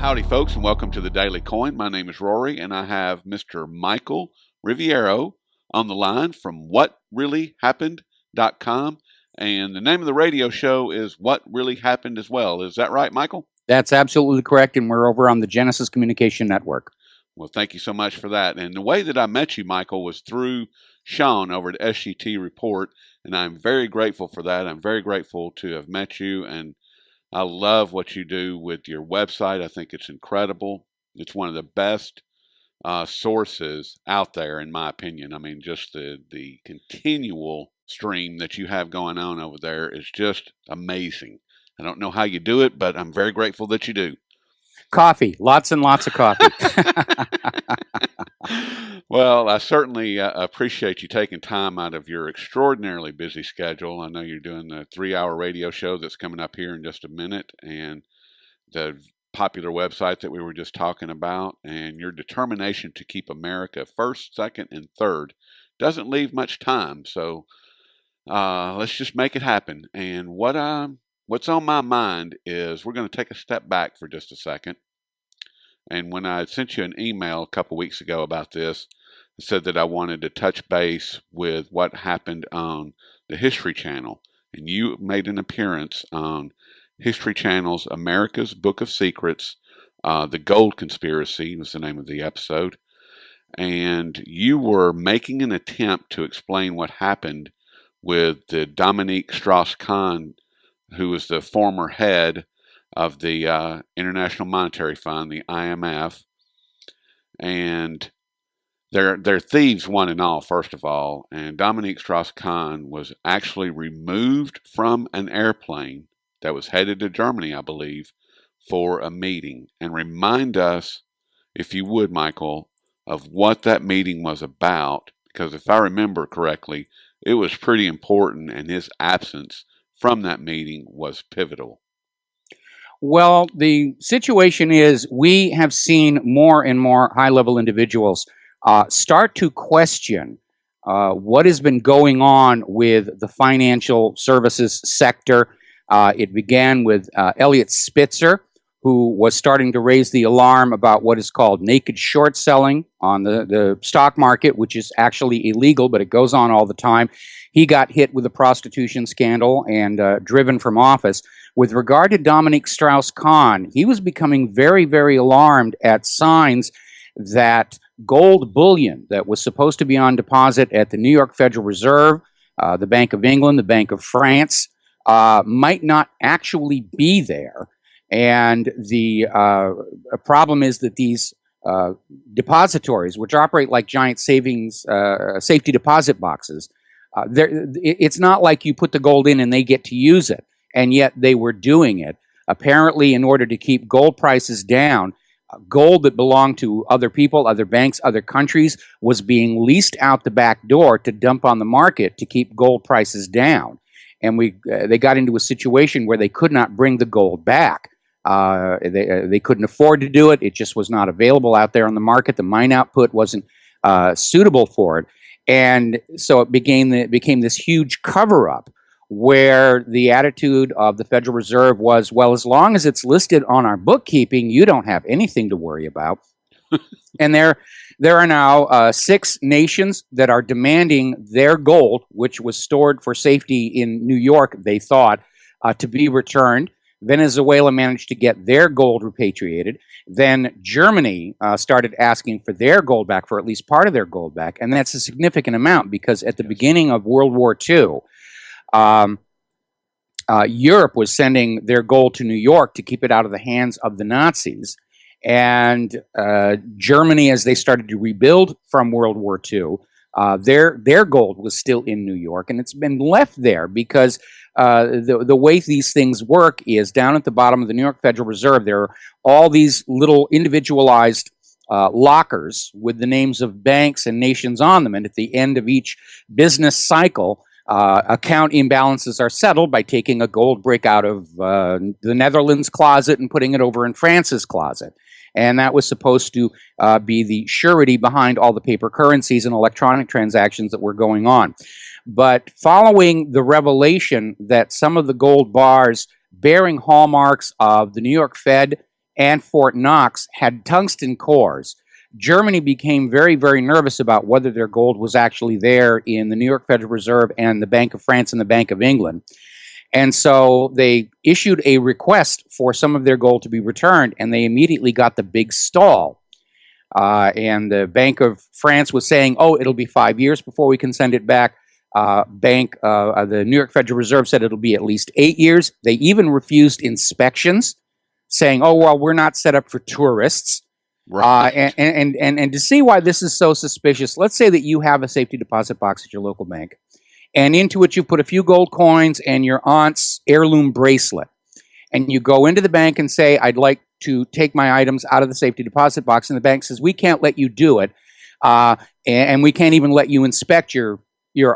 Howdy, folks, and welcome to the Daily Coin. My name is Rory, and I have Mr. Michael Rivero on the line from whatreallyhappened.com. And the name of the radio show is What Really Happened as well. Is that right, Michael? That's absolutely correct, and we're over on the Genesis Communication Network. Well, thank you so much for that. And the way that I met you, Michael, was through Sean over at SGT Report, and I'm very grateful for that. I'm very grateful to have met you, and I love what you do with your website. I think it's incredible. It's one of the best sources out there, in my opinion. I mean, just the continual stream that you have going on over there is just amazing. I don't know how you do it, but I'm very grateful that you do. Coffee, lots and lots of coffee. Well, I certainly appreciate you taking time out of your extraordinarily busy schedule. I know you're doing the 3-hour radio show that's coming up here in just a minute, and the popular website that we were just talking about, and your determination to keep America first, second, and third doesn't leave much time. So let's just make it happen. And what's on my mind is we're going to take a step back for just a second. And when I sent you an email a couple weeks ago about this, I said that I wanted to touch base with what happened on the History Channel. And you made an appearance on History Channel's America's Book of Secrets. The Gold Conspiracy was the name of the episode. And you were making an attempt to explain what happened with the Dominique Strauss-Kahn, who was the former head of the International Monetary Fund, the IMF, and they're thieves one and all, first of all, and Dominique Strauss-Kahn was actually removed from an airplane that was headed to Germany, I believe, for a meeting. And remind us, if you would, Michael, of what that meeting was about, because if I remember correctly, it was pretty important, and his absence from that meeting was pivotal. Well, the situation is we have seen more and more high-level individuals start to question what has been going on with the financial services sector. It began with Elliot Spitzer, who was starting to raise the alarm about what is called naked short selling on the stock market, which is actually illegal, but it goes on all the time. He got hit with a prostitution scandal and driven from office. With regard to Dominique Strauss-Kahn, he was becoming very, very alarmed at signs that gold bullion that was supposed to be on deposit at the New York Federal Reserve, the Bank of England, the Bank of France, might not actually be there. And the problem is that these depositories, which operate like giant savings safety deposit boxes, it's not like you put the gold in and they get to use it. And yet they were doing it. Apparently, in order to keep gold prices down, gold that belonged to other people, other banks, other countries was being leased out the back door to dump on the market to keep gold prices down. And they got into a situation where they could not bring the gold back. They couldn't afford to do it. It just was not available out there on the market. The mine output wasn't suitable for it. And so it became this huge cover-up where the attitude of the Federal Reserve was, well, as long as it's listed on our bookkeeping, you don't have anything to worry about. And there are now 6 nations that are demanding their gold, which was stored for safety in New York, they thought, to be returned. Venezuela managed to get their gold repatriated. Then Germany started asking for their gold back, for at least part of their gold back. And that's a significant amount because at the beginning of World War II, Europe was sending their gold to New York to keep it out of the hands of the Nazis. And Germany, as they started to rebuild from World War II, their gold was still in New York, and it's been left there because the way these things work is down at the bottom of the New York Federal Reserve, there are all these little individualized lockers with the names of banks and nations on them, and at the end of each business cycle, account imbalances are settled by taking a gold brick out of the Netherlands closet and putting it over in France's closet. And that was supposed to be the surety behind all the paper currencies and electronic transactions that were going on. But following the revelation that some of the gold bars bearing hallmarks of the New York Fed and Fort Knox had tungsten cores. Germany became very, very nervous about whether their gold was actually there in the New York Federal Reserve and the Bank of France and the Bank of England. And so they issued a request for some of their gold to be returned, and they immediately got the big stall. And the Bank of France was saying, "Oh, it'll be 5 years before we can send it back." The New York Federal Reserve said it'll be at least 8 years. They even refused inspections, saying, "Oh, well, we're not set up for tourists." Right. And to see why this is so suspicious, let's say that you have a safety deposit box at your local bank, and into it you put a few gold coins and your aunt's heirloom bracelet, and you go into the bank and say, "I'd like to take my items out of the safety deposit box," and the bank says, "We can't let you do it, and we can't even let you inspect your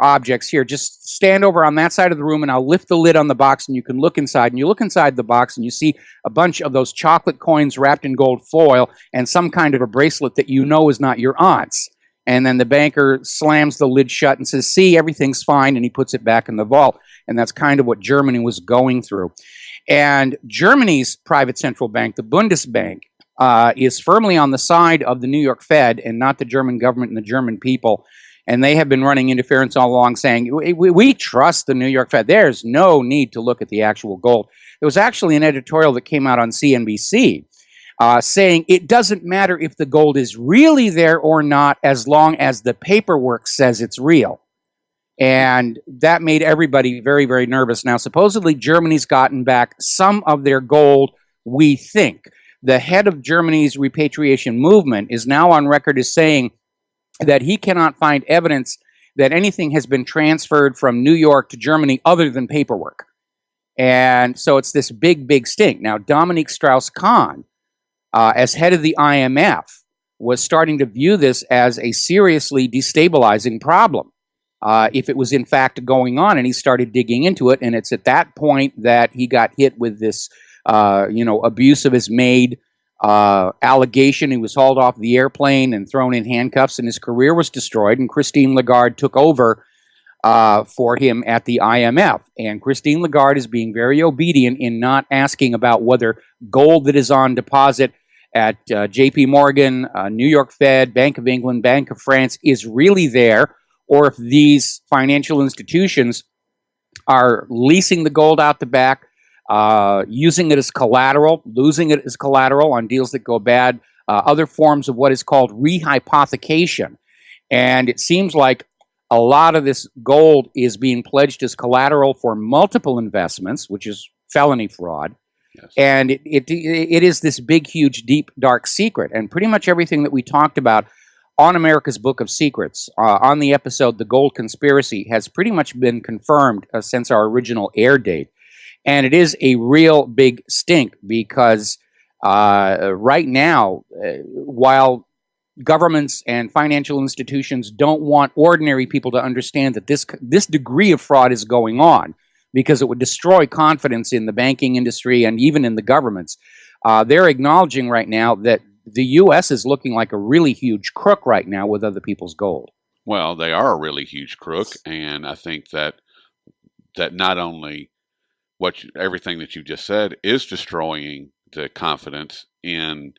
objects here. Just stand over on that side of the room and I'll lift the lid on the box and you can look inside." And you look inside the box and you see a bunch of those chocolate coins wrapped in gold foil and some kind of a bracelet that you know is not your aunt's. And then the banker slams the lid shut and says, "See, everything's fine," and he puts it back in the vault. And that's kind of what Germany was going through. And Germany's private central bank, the Bundesbank, is firmly on the side of the New York Fed and not the German government and the German people. And they have been running interference all along, saying, we trust the New York Fed. There's no need to look at the actual gold. There was actually an editorial that came out on CNBC saying it doesn't matter if the gold is really there or not as long as the paperwork says it's real. And that made everybody very, very nervous. Now, supposedly, Germany's gotten back some of their gold, we think. The head of Germany's repatriation movement is now on record as saying that he cannot find evidence that anything has been transferred from New York to Germany other than paperwork. And so it's this big, big stink. Now, Dominique Strauss-Kahn, as head of the IMF, was starting to view this as a seriously destabilizing problem. If it was in fact going on, and he started digging into it, and it's at that point that he got hit with this, abuse of his maid allegation. He was hauled off the airplane and thrown in handcuffs, and his career was destroyed. And Christine Lagarde took over for him at the IMF. And Christine Lagarde is being very obedient in not asking about whether gold that is on deposit at J.P. Morgan, New York Fed, Bank of England, Bank of France is really there, or if these financial institutions are leasing the gold out the back, using it as collateral, losing it as collateral on deals that go bad, other forms of what is called rehypothecation. And it seems like a lot of this gold is being pledged as collateral for multiple investments, which is felony fraud. Yes. And it is this big, huge, deep, dark secret. And pretty much everything that we talked about on America's Book of Secrets, on the episode The Gold Conspiracy, has pretty much been confirmed since our original air date. And it is a real big stink because right now, while governments and financial institutions don't want ordinary people to understand that this degree of fraud is going on, because it would destroy confidence in the banking industry and even in the governments, they're acknowledging right now that the U.S. is looking like a really huge crook right now with other people's gold. Well, they are a really huge crook, and I think that not only everything that you just said is destroying the confidence in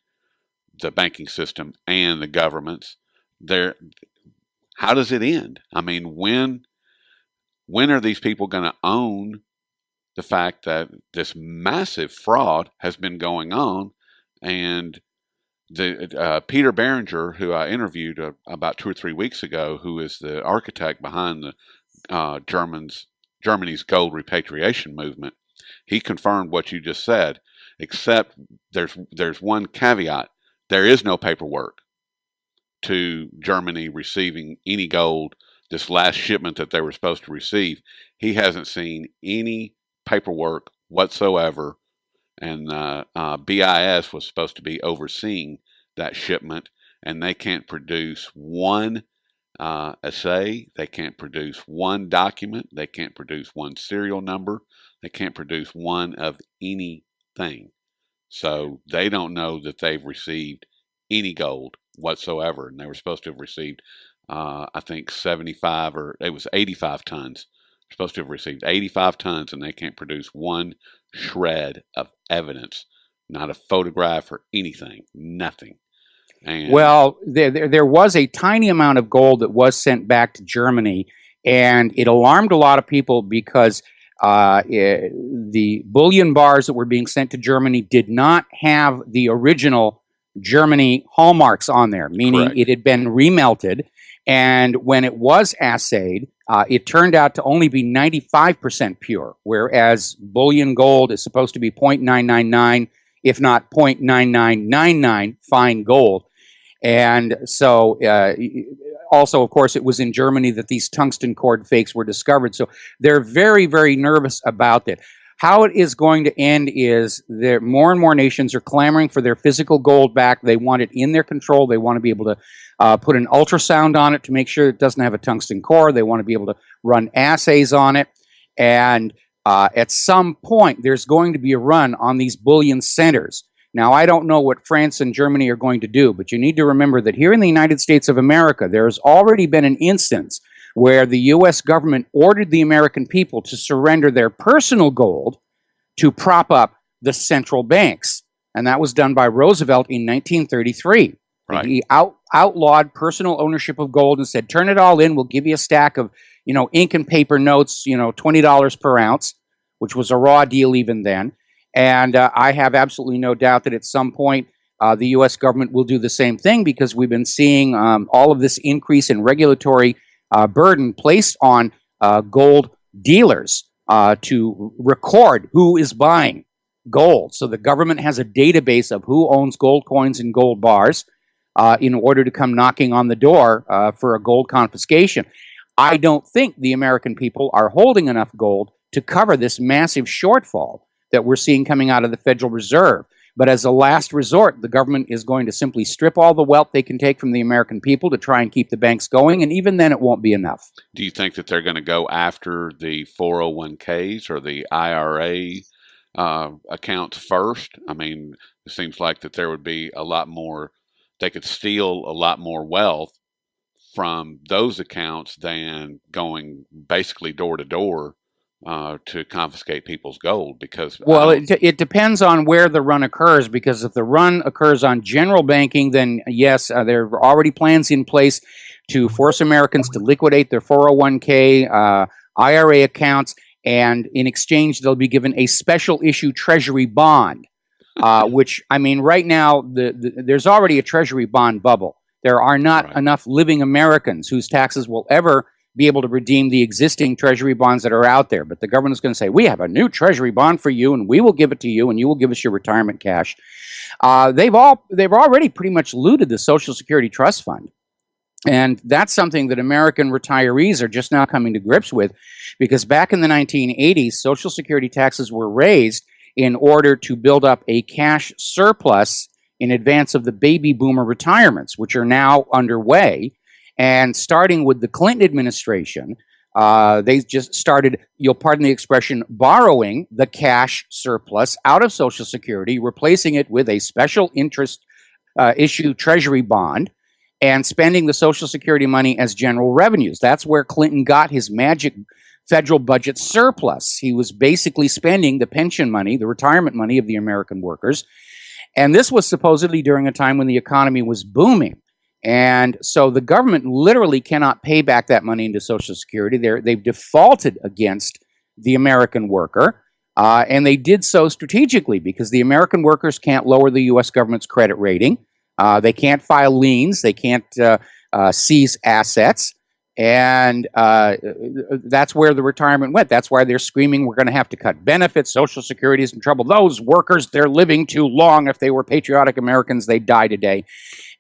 the banking system and the governments. How does it end? I mean, when are these people going to own the fact that this massive fraud has been going on? And the Peter Behringer, who I interviewed about 2 or 3 weeks ago, who is the architect behind the Germany's gold repatriation movement, he confirmed what you just said, except there's one caveat. There is no paperwork to Germany receiving any gold, this last shipment that they were supposed to receive. He hasn't seen any paperwork whatsoever, and BIS was supposed to be overseeing that shipment, and they can't produce one assay, they can't produce one document, they can't produce one serial number, they can't produce one of anything. So they don't know that they've received any gold whatsoever, and they were supposed to have received, I think 75, or it was 85 tons. They're supposed to have received 85 tons, and they can't produce one shred of evidence not a photograph or anything, nothing. And Well, there was a tiny amount of gold that was sent back to Germany, and it alarmed a lot of people because the bullion bars that were being sent to Germany did not have the original Germany hallmarks on there, meaning correct, it had been remelted. And when it was assayed, it turned out to only be 95% pure, whereas bullion gold is supposed to be 0.999, if not 0.9999 fine gold. And so, also, of course, it was in Germany that these tungsten cord fakes were discovered. So they're very, very nervous about it. How it is going to end is there more and more nations are clamoring for their physical gold back. They want it in their control. They want to be able to put an ultrasound on it to make sure it doesn't have a tungsten core. They want to be able to run assays on it. And at some point, there's going to be a run on these bullion centers. Now, I don't know what France and Germany are going to do, but you need to remember that here in the United States of America, there has already been an instance where the U.S. government ordered the American people to surrender their personal gold to prop up the central banks. And that was done by Roosevelt in 1933. right. He outlawed personal ownership of gold and said, turn it all in. We'll give you a stack of, ink and paper notes, $20 per ounce, which was a raw deal even then. And I have absolutely no doubt that at some point the U.S. government will do the same thing, because we've been seeing all of this increase in regulatory burden placed on gold dealers to record who is buying gold. So the government has a database of who owns gold coins and gold bars in order to come knocking on the door for a gold confiscation. I don't think the American people are holding enough gold to cover this massive shortfall that we're seeing coming out of the Federal Reserve. But as a last resort, the government is going to simply strip all the wealth they can take from the American people to try and keep the banks going, and even then it won't be enough. Do you think that they're going to go after the 401ks or the IRA accounts first? I mean, it seems like that there would be a lot more, they could steal a lot more wealth from those accounts than going basically door to door to confiscate people's gold, because Well, it depends on where the run occurs, because if the run occurs on general banking, then yes, there are already plans in place to force Americans to liquidate their 401k, IRA accounts, and in exchange, they'll be given a special issue treasury bond, which, I mean, right now, there's already a treasury bond bubble. There are not right. enough living Americans whose taxes will ever be able to redeem the existing treasury bonds that are out there. But the government is going to say, we have a new treasury bond for you, and we will give it to you, and you will give us your retirement cash. They've already pretty much looted the Social Security Trust Fund. And that's something that American retirees are just now coming to grips with, because back in the 1980s, Social Security taxes were raised in order to build up a cash surplus in advance of the baby boomer retirements, which are now underway. And starting with the Clinton administration, they just started, you'll pardon the expression, borrowing the cash surplus out of Social Security, replacing it with a special interest issue treasury bond, and spending the Social Security money as general revenues. That's where Clinton got his magic federal budget surplus. He was basically spending the pension money, the retirement money of the American workers. And this was supposedly during a time when the economy was booming. And so the government literally cannot pay back that money into Social Security. They've defaulted against the American worker, and they did so strategically because the American workers can't lower the U.S. government's credit rating. They can't file liens. They can't seize assets. And that's where the retirement went. That's why they're screaming, we're going to have to cut benefits. Social Security is in trouble. Those workers, they're living too long. If they were patriotic Americans, they'd die today.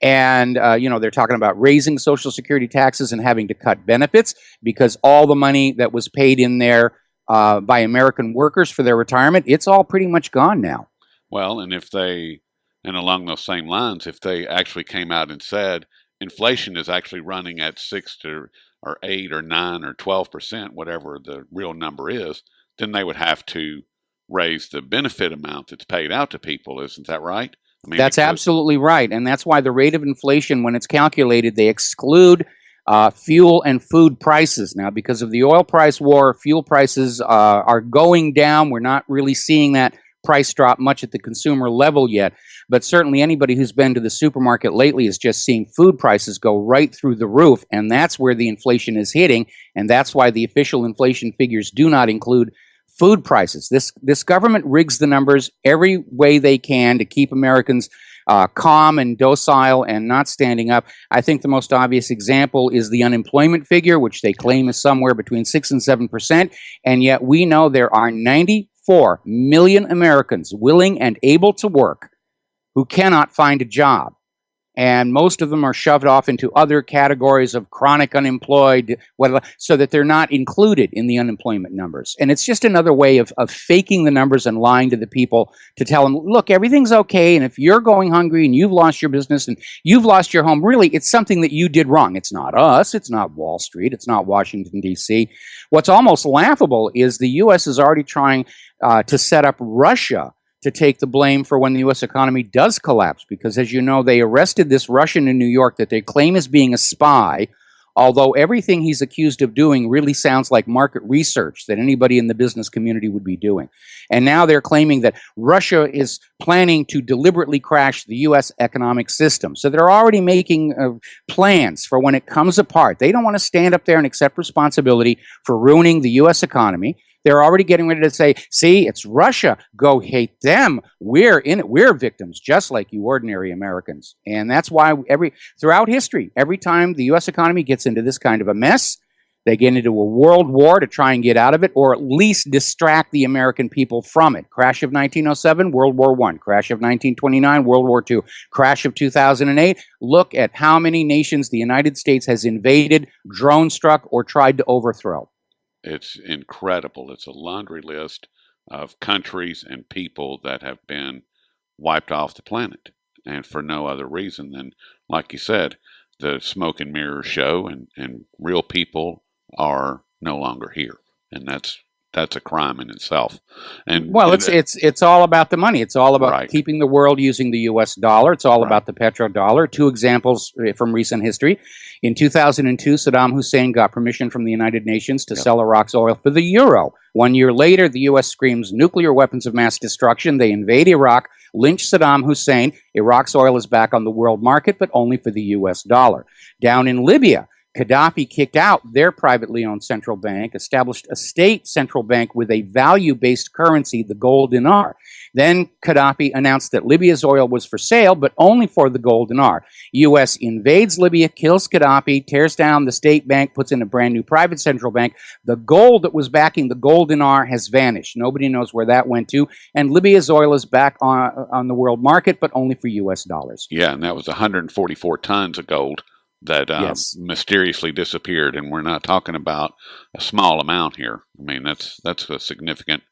And, they're talking about raising Social Security taxes and having to cut benefits because all the money that was paid in there by American workers for their retirement, it's all pretty much gone now. Well, and along those same lines, if they actually came out and said inflation is actually running at 6 or 8 or 9 or 12%, whatever the real number is, then they would have to raise the benefit amount that's paid out to people. Isn't that right? I mean, that's absolutely right. And that's why the rate of inflation, when it's calculated, they exclude fuel and food prices. Now, because of the oil price war, fuel prices are going down. We're not really seeing that price drop much at the consumer level yet, but certainly anybody who's been to the supermarket lately is just seeing food prices go right through the roof, and that's where the inflation is hitting, and that's why the official inflation figures do not include food prices. This government rigs the numbers every way they can to keep Americans calm and docile and not standing up. I think the most obvious example is the unemployment figure, which they claim is somewhere between 6 and 7%, and yet we know there are 94 million Americans willing and able to work who cannot find a job. And most of them are shoved off into other categories of chronic unemployed, so that they're not included in the unemployment numbers. And it's just another way of faking the numbers and lying to the people to tell them, look, everything's okay, and if you're going hungry and you've lost your business and you've lost your home, really, it's something that you did wrong. It's not us. It's not Wall Street. It's not Washington, D.C. What's almost laughable is the U.S. is already trying to set up Russia to take the blame for when the U.S. economy does collapse, because, as you know, they arrested this Russian in New York that they claim is being a spy, although everything he's accused of doing really sounds like market research that anybody in the business community would be doing. And now they're claiming that Russia is planning to deliberately crash the U.S. economic system. So they're already making plans for when it comes apart. They don't want to stand up there and accept responsibility for ruining the U.S. economy. They're already getting ready to say, see, it's Russia. Go hate them. We're in it. We're victims, just like you ordinary Americans. And that's why throughout history, every time the U.S. economy gets into this kind of a mess, they get into a world war to try and get out of it, or at least distract the American people from it. Crash of 1907, World War I. Crash of 1929, World War II. Crash of 2008. Look at how many nations the United States has invaded, drone struck, or tried to overthrow. It's incredible. It's a laundry list of countries and people that have been wiped off the planet, and for no other reason than, like you said, the smoke and mirrors show, and real people are no longer here, and that's a crime in itself. And well, it's all about the money. It's all about right. keeping the world using the U.S. dollar. It's all Right. about the petrodollar. Two examples from recent history. In 2002, Saddam Hussein got permission from the United Nations to sell Iraq's oil for the euro. 1 year later, the U.S. screams nuclear weapons of mass destruction. They invade Iraq, lynch Saddam Hussein. Iraq's oil is back on the world market, but only for the U.S. dollar. Down in Libya, Gaddafi kicked out their privately owned central bank, established a state central bank with a value-based currency, the gold dinar. Then Gaddafi announced that Libya's oil was for sale, but only for the gold dinar. U.S. invades Libya, kills Gaddafi, tears down the state bank, puts in a brand new private central bank. The gold that was backing the gold dinar has vanished. Nobody knows where that went to. And Libya's oil is back on the world market, but only for U.S. dollars. Yeah, and that was 144 tons of gold that mysteriously disappeared, and we're not talking about a small amount here. I mean, that's a significant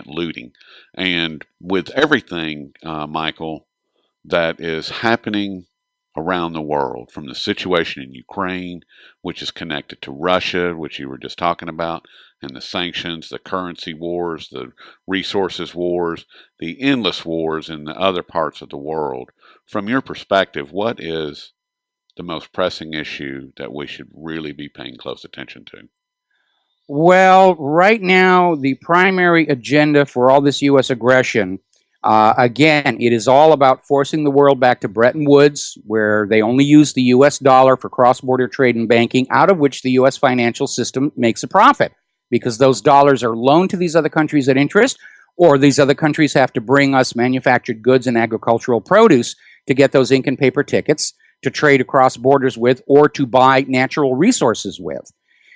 looting, and with everything, Michael, that is happening around the world, from the situation in Ukraine, which is connected to Russia, which you were just talking about, and the sanctions, the currency wars, the resources wars, the endless wars in the other parts of the world. From your perspective, what is the most pressing issue that we should really be paying close attention to? Well, right now, the primary agenda for all this U.S. aggression, again, it is all about forcing the world back to Bretton Woods, where they only use the U.S. dollar for cross-border trade and banking, out of which the U.S. financial system makes a profit, because those dollars are loaned to these other countries at interest, or these other countries have to bring us manufactured goods and agricultural produce to get those ink and paper tickets to trade across borders with, or to buy natural resources with.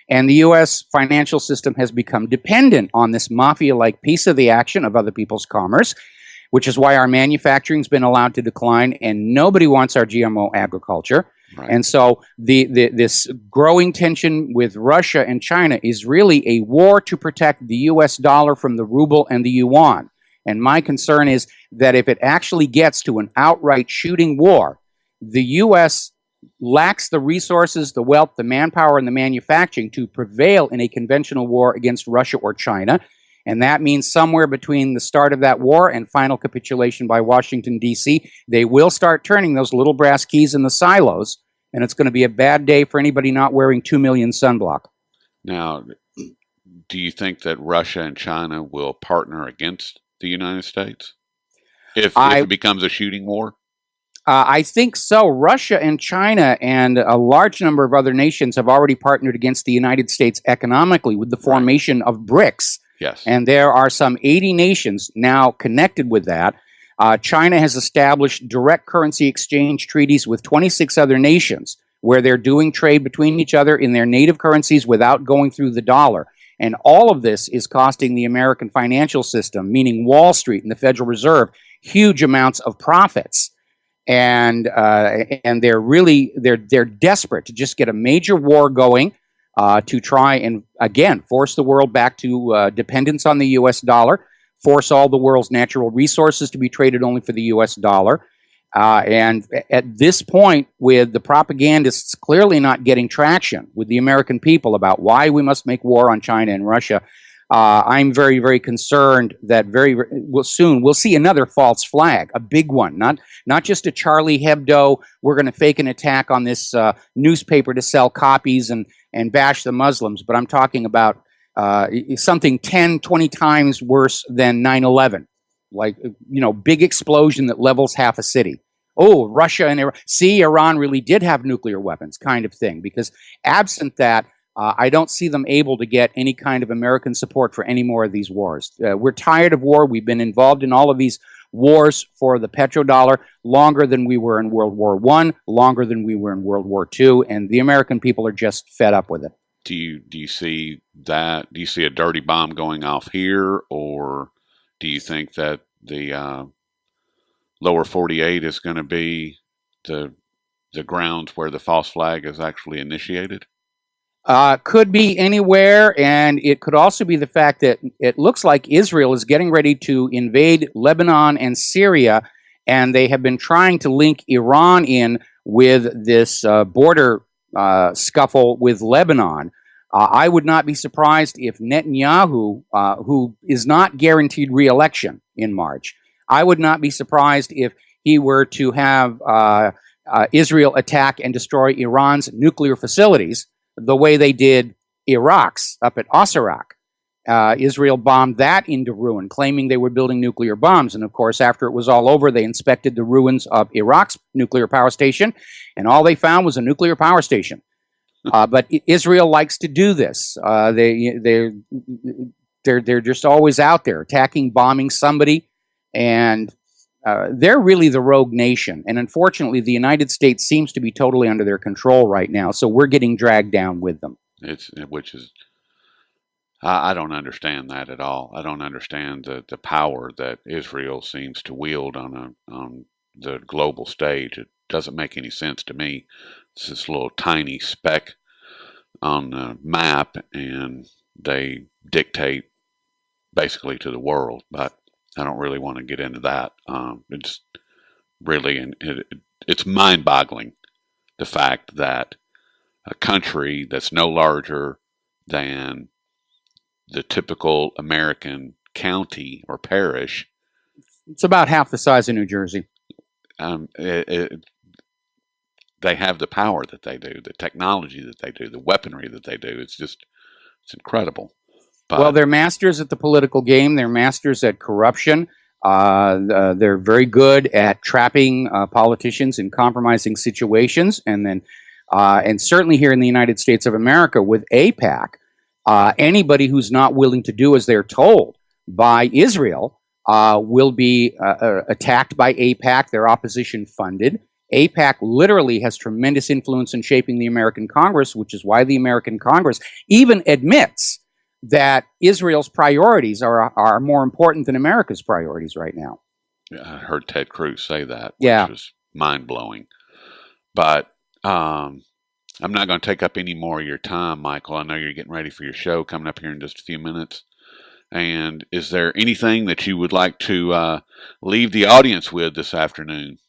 And the U.S. financial system has become dependent on this mafia-like piece of the action of other people's commerce, which is why our manufacturing's been allowed to decline, and nobody wants our GMO agriculture. Right. And so this growing tension with Russia and China is really a war to protect the U.S. dollar from the ruble and the yuan. And my concern is that if it actually gets to an outright shooting war, the U.S. lacks the resources, the wealth, the manpower, and the manufacturing to prevail in a conventional war against Russia or China. And that means somewhere between the start of that war and final capitulation by Washington, D.C., they will start turning those little brass keys in the silos, and it's going to be a bad day for anybody not wearing 2 million sunblock. Now, do you think that Russia and China will partner against the United States if I it becomes a shooting war? I think so. Russia and China and a large number of other nations have already partnered against the United States economically with the Right. formation of BRICS. Yes. And there are some 80 nations now connected with that. China has established direct currency exchange treaties with 26 other nations where they're doing trade between each other in their native currencies without going through the dollar. And all of this is costing the American financial system, meaning Wall Street and the Federal Reserve, huge amounts of profits. And they're desperate to just get a major war going to try and again force the world back to dependence on the U.S. dollar, force all the world's natural resources to be traded only for the U.S. dollar. And at this point, with the propagandists clearly not getting traction with the American people about why we must make war on China and Russia, I'm very, very concerned that soon we'll see another false flag, a big one, not just a Charlie Hebdo. We're going to fake an attack on this newspaper to sell copies and bash the Muslims, but I'm talking about something 10, 20 times worse than 9/11, like big explosion that levels half a city. Oh, Russia and Iran. See, Iran really did have nuclear weapons, kind of thing. Because absent that, I don't see them able to get any kind of American support for any more of these wars. We're tired of war. We've been involved in all of these wars for the petrodollar longer than we were in World War I, longer than we were in World War II, and the American people are just fed up with it. Do you see that? Do you see a dirty bomb going off here, or do you think that the lower 48 is going to be the grounds where the false flag is actually initiated? Could be anywhere, and it could also be the fact that it looks like Israel is getting ready to invade Lebanon and Syria, and they have been trying to link Iran in with this border scuffle with Lebanon. I would not be surprised if Netanyahu, who is not guaranteed re-election in March, I would not be surprised if he were to have Israel attack and destroy Iran's nuclear facilities the way they did Iraq's up at Osirak. Israel bombed that into ruin, claiming they were building nuclear bombs. And of course, after it was all over, they inspected the ruins of Iraq's nuclear power station, and all they found was a nuclear power station. But Israel likes to do this. They're just always out there attacking, bombing somebody, and they're really the rogue nation. And unfortunately, the United States seems to be totally under their control right now. So we're getting dragged down with them. I don't understand that at all. I don't understand the power that Israel seems to wield on the global stage. It doesn't make any sense to me. It's this little tiny speck on the map, and they dictate basically to the world. But I don't really want to get into that. It's really, it's mind-boggling, the fact that a country that's no larger than the typical American county or parish. It's about half the size of New Jersey. They have the power that they do, the technology that they do, the weaponry that they do. It's incredible. But, well, they're masters at the political game. They're masters at corruption. They're very good at trapping politicians in compromising situations. And certainly here in the United States of America with AIPAC, anybody who's not willing to do as they're told by Israel will be attacked by AIPAC. Their opposition funded. AIPAC literally has tremendous influence in shaping the American Congress, which is why the American Congress even admits that Israel's priorities are more important than America's priorities right now. Yeah, I heard Ted Cruz say that, which was mind-blowing. But I'm not going to take up any more of your time, Michael. I know you're getting ready for your show coming up here in just a few minutes. And is there anything that you would like to leave the audience with this afternoon?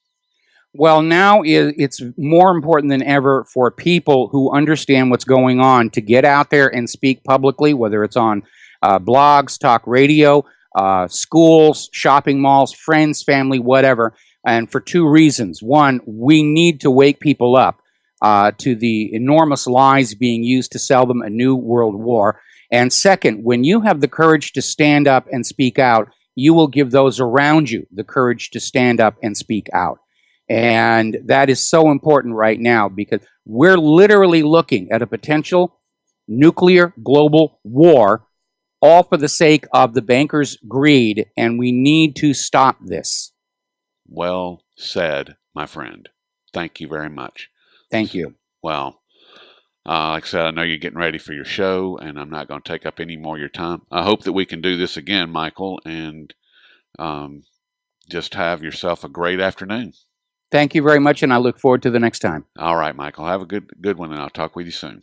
Well, now it's more important than ever for people who understand what's going on to get out there and speak publicly, whether it's on blogs, talk radio, schools, shopping malls, friends, family, whatever. And for two reasons. One, we need to wake people up. to the enormous lies being used to sell them a new world war. And second, when you have the courage to stand up and speak out, you will give those around you the courage to stand up and speak out. And that is so important right now because we're literally looking at a potential nuclear global war, all for the sake of the bankers' greed, and we need to stop this. Well said, my friend. Thank you very much. Thank you. Well, like I said, I know you're getting ready for your show, and I'm not going to take up any more of your time. I hope that we can do this again, Michael, and just have yourself a great afternoon. Thank you very much, and I look forward to the next time. All right, Michael. Have a good one, and I'll talk with you soon.